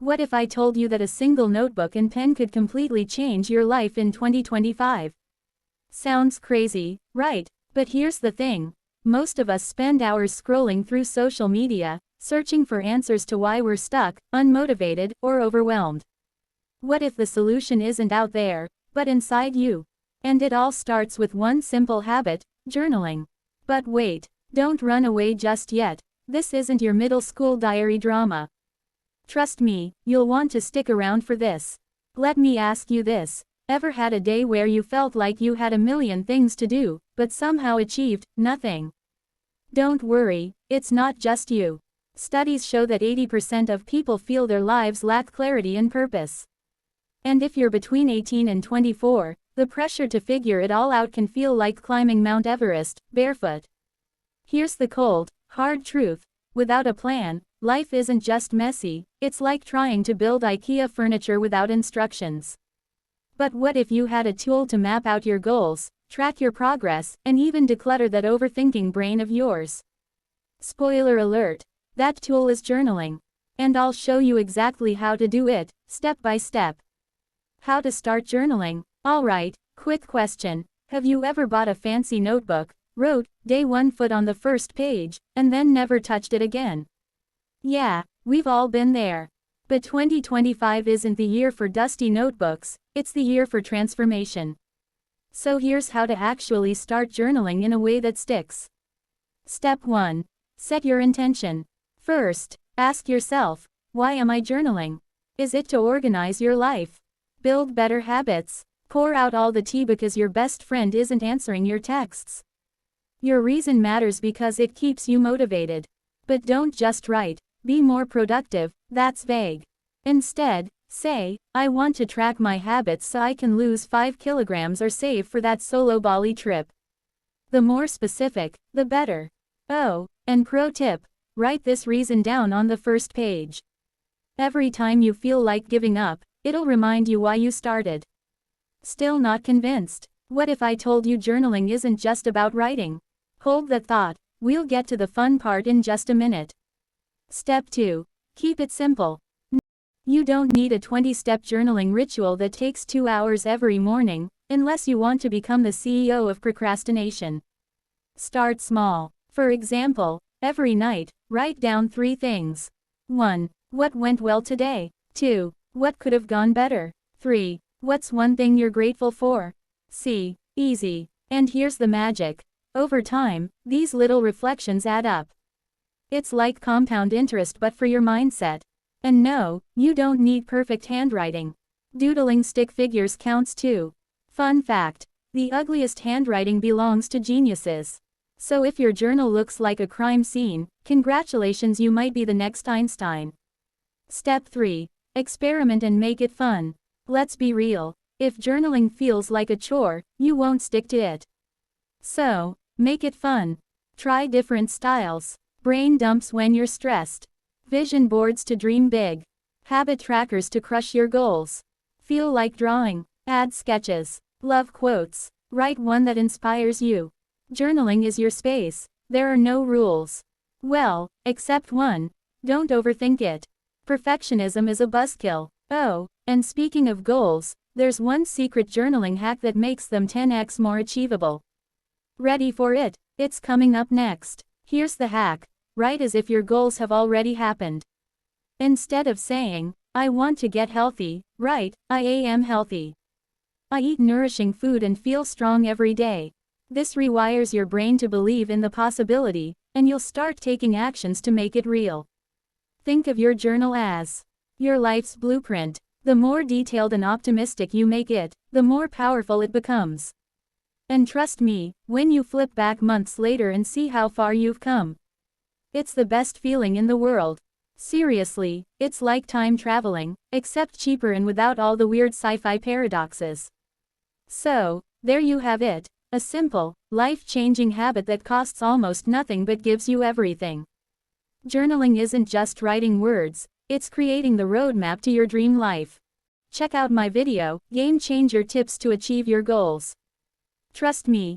What if I told you that a single notebook and pen could completely change your life in 2025? Sounds crazy, right? But here's the thing. Most of us spend hours scrolling through social media, searching for answers to why we're stuck, unmotivated, or overwhelmed. What if the solution isn't out there, but inside you? And it all starts with one simple habit, journaling. But wait, don't run away just yet. This isn't your middle school diary drama. Trust me, you'll want to stick around for this. Let me ask you this. Ever had a day where you felt like you had a million things to do, but somehow achieved nothing? Don't worry, it's not just you. Studies show that 80% of people feel their lives lack clarity and purpose. And if you're between 18 and 24, the pressure to figure it all out can feel like climbing Mount Everest, barefoot. Here's the cold, hard truth. Without a plan, life isn't just messy, it's like trying to build IKEA furniture without instructions. But what if you had a tool to map out your goals, track your progress, and even declutter that overthinking brain of yours? Spoiler alert, that tool is journaling. And I'll show you exactly how to do it, step by step. How to start journaling? Alright, quick question. Have you ever bought a fancy notebook, wrote, day one foot on the first page, and then never touched it again? Yeah, we've all been there. But 2025 isn't the year for dusty notebooks, it's the year for transformation. So here's how to actually start journaling in a way that sticks. Step 1. Set your intention. First, ask yourself, why am I journaling? Is it to organize your life? Build better habits? Pour out all the tea because your best friend isn't answering your texts? Your reason matters because it keeps you motivated. But don't just write, be more productive, that's vague. Instead, say, I want to track my habits so I can lose 5 kilograms or save for that solo Bali trip. The more specific, the better. Oh, and pro tip, write this reason down on the first page. Every time you feel like giving up, it'll remind you why you started. Still not convinced? What if I told you journaling isn't just about writing? Hold that thought, we'll get to the fun part in just a minute. Step 2. Keep it simple. You don't need a 20-step journaling ritual that takes 2 hours every morning, unless you want to become the CEO of procrastination. Start small. For example, every night, write down 3 things. 1. What went well today? 2. What could have gone better? 3. What's one thing you're grateful for? See, easy. And here's the magic. Over time, these little reflections add up. It's like compound interest but for your mindset. And no, you don't need perfect handwriting. Doodling stick figures counts too. Fun fact, the ugliest handwriting belongs to geniuses. So if your journal looks like a crime scene, congratulations, you might be the next Einstein. Step 3. Experiment and make it fun. Let's be real. If journaling feels like a chore, you won't stick to it. So, make it fun. Try different styles. Brain dumps when you're stressed. Vision boards to dream big. Habit trackers to crush your goals. Feel like drawing? Add sketches. Love quotes? Write one that inspires you. Journaling is your space. There are no rules. Well, except one. Don't overthink it. Perfectionism is a buzzkill. Oh, and speaking of goals, there's one secret journaling hack that makes them 10x more achievable. Ready for it? It's coming up next. Here's the hack. Write as if your goals have already happened. Instead of saying, I want to get healthy, write, I am healthy. I eat nourishing food and feel strong every day. This rewires your brain to believe in the possibility, and you'll start taking actions to make it real. Think of your journal as your life's blueprint. The more detailed and optimistic you make it, the more powerful it becomes. And trust me, when you flip back months later and see how far you've come, it's the best feeling in the world. Seriously, it's like time traveling, except cheaper and without all the weird sci-fi paradoxes. So, there you have it. A simple, life-changing habit that costs almost nothing but gives you everything. Journaling isn't just writing words, it's creating the roadmap to your dream life. Check out my video, Game Changer Tips to Achieve Your Goals. Trust me,